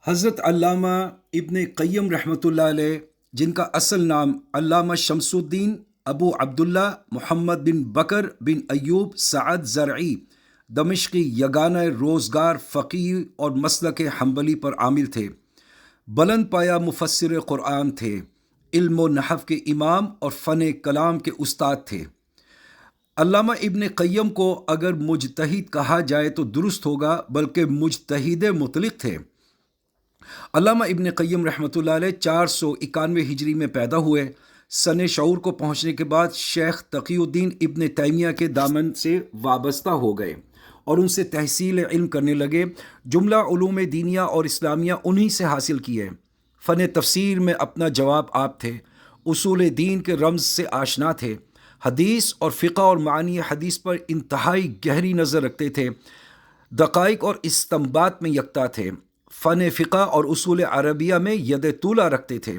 حضرت علامہ ابن قیم رحمۃ اللہ علیہ، جن کا اصل نام علامہ شمس الدین ابو عبداللہ محمد بن بکر بن ایوب سعد زرعی دمشقی، یگانہ روزگار فقیہ اور مسلک حنبلی پر عامل تھے۔ بلند پایہ مفسر قرآن تھے، علم و نحو کے امام اور فن کلام کے استاد تھے۔ علامہ ابن قیم کو اگر مجتہد کہا جائے تو درست ہوگا، بلکہ مجتہد مطلق تھے۔ علامہ ابن قیم رحمۃ اللہ علیہ 491 ہجری میں پیدا ہوئے۔ سن شعور کو پہنچنے کے بعد شیخ تقی الدین ابن تیمیہ کے دامن سے وابستہ ہو گئے اور ان سے تحصیل علم کرنے لگے۔ جملہ علوم دینیہ اور اسلامیہ انہی سے حاصل کیے۔ فن تفسیر میں اپنا جواب آپ تھے، اصول دین کے رمز سے آشنا تھے، حدیث اور فقہ اور معانی حدیث پر انتہائی گہری نظر رکھتے تھے، دقائق اور استنباط میں یکتا تھے، فن فقہ اور اصول عربیہ میں ید طولہ رکھتے تھے،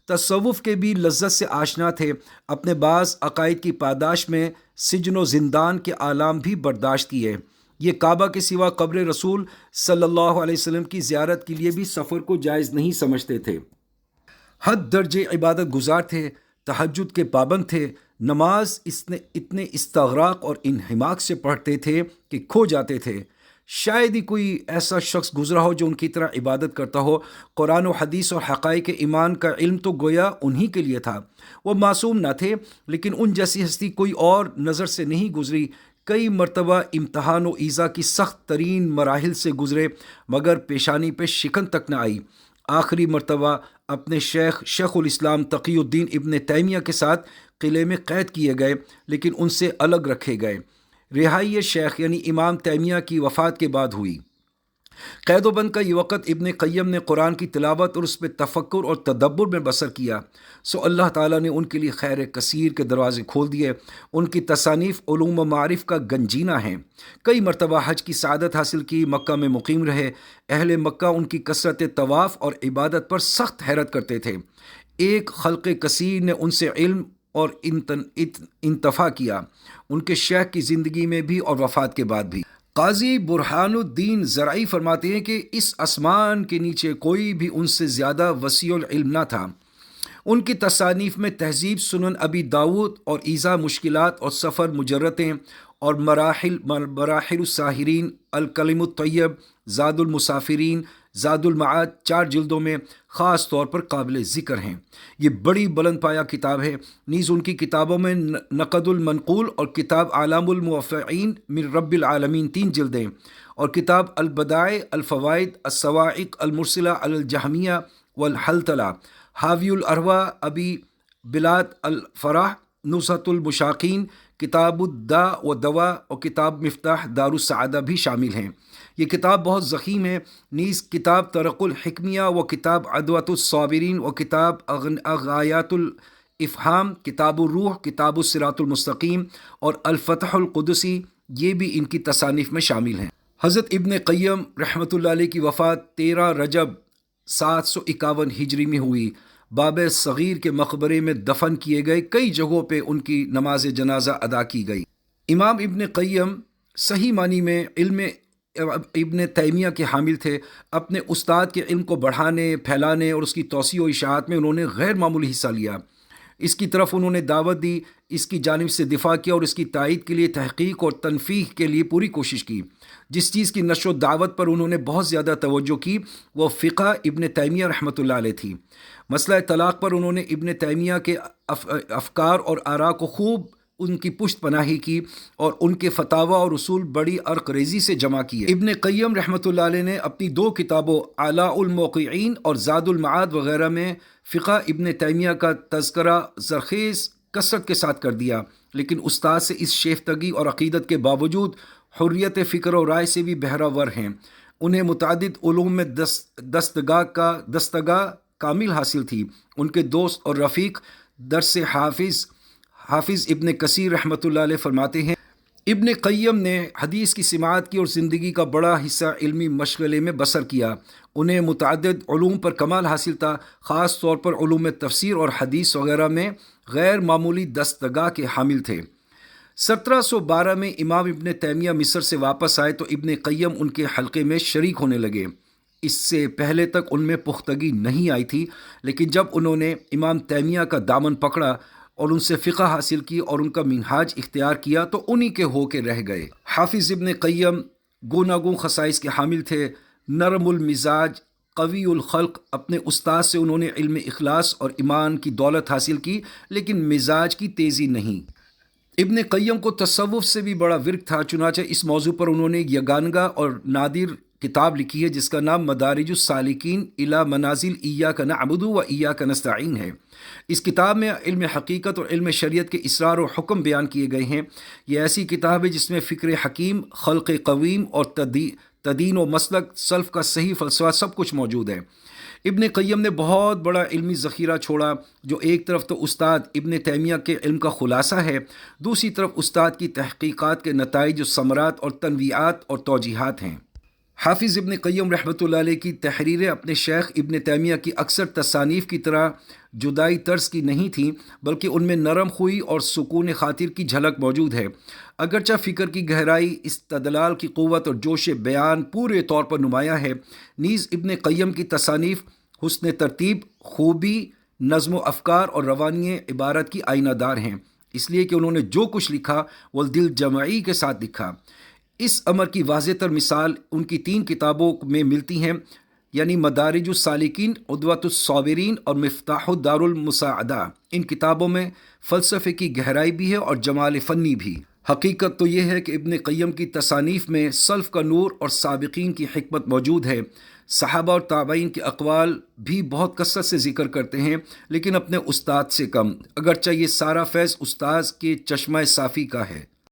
تصوف کے بھی لذت سے آشنا تھے، اپنے بعض عقائد کی پاداش میں سجن و زندان کے آلام بھی برداشت کیے۔ یہ کعبہ کے سوا قبر رسول صلی اللہ علیہ وسلم کی زیارت کے لیے بھی سفر کو جائز نہیں سمجھتے تھے۔ حد درجے عبادت گزار تھے، تہجد کے پابند تھے، نماز اتنے استغراق اور انہماک سے پڑھتے تھے کہ کھو جاتے تھے۔ شاید ہی کوئی ایسا شخص گزرا ہو جو ان کی طرح عبادت کرتا ہو۔ قرآن و حدیث اور حقائق ایمان کا علم تو گویا انہی کے لیے تھا۔ وہ معصوم نہ تھے، لیکن ان جیسی ہستی کوئی اور نظر سے نہیں گزری۔ کئی مرتبہ امتحان و ایذا کی سخت ترین مراحل سے گزرے، مگر پیشانی پہ شکن تک نہ آئی۔ آخری مرتبہ اپنے شیخ الاسلام تقی الدین ابن تیمیہ کے ساتھ قلعے میں قید کیے گئے، لیکن ان سے الگ رکھے گئے۔ رہائی شیخ یعنی امام تیمیہ کی وفات کے بعد ہوئی۔ قید و بند کا یہ وقت ابن قیم نے قرآن کی تلاوت اور اس پہ تفکر اور تدبر میں بسر کیا، سو اللہ تعالیٰ نے ان کے لیے خیر کثیر کے دروازے کھول دیے۔ ان کی تصانیف علوم و معارف کا گنجینہ ہیں۔ کئی مرتبہ حج کی سعادت حاصل کی، مکہ میں مقیم رہے۔ اہل مکہ ان کی کثرت طواف اور عبادت پر سخت حیرت کرتے تھے۔ ایک خلق کثیر نے ان سے علم اور انتفاع کیا، ان کے شیخ کی زندگی میں بھی اور وفات کے بعد بھی۔ قاضی برہان الدین زرعی فرماتے ہیں کہ اس آسمان کے نیچے کوئی بھی ان سے زیادہ وسیع العلم نہ تھا۔ ان کی تصانیف میں تہذیب سنن ابی داود اور ایذا مشکلات اور سفر مجرتیں اور مراحل الساحرین، الکلم الطیب، زاد المسافرین، زاد المعاد 4 جلدوں میں خاص طور پر قابل ذکر ہیں۔ یہ بڑی بلند پایہ کتاب ہے۔ نیز ان کی کتابوں میں نقد المنقول اور کتاب اعلام الموفعین من رب العالمین 3 جلدیں، اور کتاب البدائع الفوائد الصواعق المرسلہ علی الجہمیہ والحلتلہ، حاوی الارواح ابی بلاد الفرح، نزہۃ المشاقین، کتاب الداء و دواء اور کتاب مفتاح دار السعادہ بھی شامل ہیں۔ یہ کتاب بہت ضخیم ہے۔ نیز کتاب طرق الحکمیہ و کتاب عدوۃ الصابرین و کتاب غایات الافہام، کتاب الروح، کتاب الصراط المستقیم اور الفتح القدسی، یہ بھی ان کی تصانیف میں شامل ہیں۔ حضرت ابن قیم رحمۃ اللہ علیہ کی وفات 13 رجب 751 ہجری میں ہوئی۔ باب صغیر کے مقبرے میں دفن کیے گئے، کئی جگہوں پہ ان کی نماز جنازہ ادا کی گئی۔ امام ابن قیم صحیح معنی میں علم ابن تیمیہ کے حامل تھے۔ اپنے استاد کے علم کو بڑھانے، پھیلانے اور اس کی توسیع و اشاعت میں انہوں نے غیر معمولی حصہ لیا۔ اس کی طرف انہوں نے دعوت دی، اس کی جانب سے دفاع کیا اور اس کی تائید کے لیے تحقیق اور تنفیذ کے لیے پوری کوشش کی۔ جس چیز کی نشر و دعوت پر انہوں نے بہت زیادہ توجہ کی وہ فقہ ابن تیمیہ رحمۃ اللہ علیہ تھی۔ مسئلہ طلاق پر انہوں نے ابن تیمیہ کے افکار اور آراء کو خوب ان کی پشت پناہی کی اور ان کے فتاوی اور اصول بڑی عرق ریزی سے جمع کیے۔ ابن قیم رحمۃ اللہ علیہ نے اپنی 2 کتابوں اعلاء الموقعین اور زاد المعاد وغیرہ میں فقہ ابن تیمیہ کا تذکرہ زرخیز کثرت کے ساتھ کر دیا، لیکن استاد سے اس شیفتگی اور عقیدت کے باوجود حریت فکر و رائے سے بھی بہرہ ور ہیں۔ انہیں متعدد علوم میں دستگاہ کامل حاصل تھی۔ ان کے دوست اور رفیق درس حافظ ابن کثیر رحمۃ اللہ علیہ فرماتے ہیں، ابن قیم نے حدیث کی سماعت کی اور زندگی کا بڑا حصہ علمی مشغلے میں بسر کیا۔ انہیں متعدد علوم پر کمال حاصل تھا، خاص طور پر علوم تفسیر اور حدیث وغیرہ میں غیر معمولی دستگاہ کے حامل تھے۔ 1712 میں امام ابن تیمیہ مصر سے واپس آئے تو ابن قیم ان کے حلقے میں شریک ہونے لگے۔ اس سے پہلے تک ان میں پختگی نہیں آئی تھی، لیکن جب انہوں نے امام تیمیہ کا دامن پکڑا اور ان سے فقہ حاصل کی اور ان کا منہاج اختیار کیا تو انہی کے ہو کے رہ گئے۔ حافظ ابن قیم گوناگون خصائص کے حامل تھے، نرم المزاج، قوی الخلق۔ اپنے استاد سے انہوں نے علم اخلاص اور ایمان کی دولت حاصل کی، لیکن مزاج کی تیزی نہیں۔ ابن قیم کو تصوف سے بھی بڑا ورک تھا، چنانچہ اس موضوع پر انہوں نے یگانگا اور نادر کتاب لکھی ہے جس کا نام مدارج السالکین الی منازل ایاک نعبد و ایاک نستعین ہے۔ اس کتاب میں علم حقیقت اور علم شریعت کے اسرار و حکم بیان کیے گئے ہیں۔ یہ ایسی کتاب ہے جس میں فکر حکیم، خلق قویم اور تدین و مسلک سلف کا صحیح فلسفہ سب کچھ موجود ہے۔ ابن قیم نے بہت بڑا علمی ذخیرہ چھوڑا، جو ایک طرف تو استاد ابن تیمیہ کے علم کا خلاصہ ہے، دوسری طرف استاد کی تحقیقات کے نتائج و ثمرات اور تنویعات اور توجیحات ہیں۔ حافظ ابن قیم رحمۃ اللہ علیہ کی تحریریں اپنے شیخ ابن تیمیہ کی اکثر تصانیف کی طرح جدائی طرز کی نہیں تھیں، بلکہ ان میں نرم خوئی اور سکون خاطر کی جھلک موجود ہے۔ اگرچہ فکر کی گہرائی، استدلال کی قوت اور جوش بیان پورے طور پر نمایاں ہے، نیز ابن قیم کی تصانیف حسن ترتیب، خوبی، نظم و افکار اور روانی عبارت کی آئینہ دار ہیں، اس لیے کہ انہوں نے جو کچھ لکھا وہ دل جمعی کے ساتھ لکھا۔ اس امر کی واضح تر مثال ان کی 3 کتابوں میں ملتی ہیں، یعنی مدارج السالکین، عدوۃ الصابرین اور مفتاح الدار المساعدہ۔ ان کتابوں میں فلسفے کی گہرائی بھی ہے اور جمال فنی بھی۔ حقیقت تو یہ ہے کہ ابن قیم کی تصانیف میں سلف کا نور اور سابقین کی حکمت موجود ہے۔ صحابہ اور تابعین کے اقوال بھی بہت کثرت سے ذکر کرتے ہیں، لیکن اپنے استاد سے کم، اگرچہ یہ سارا فیض استاد کے چشمہ صافی کا ہے۔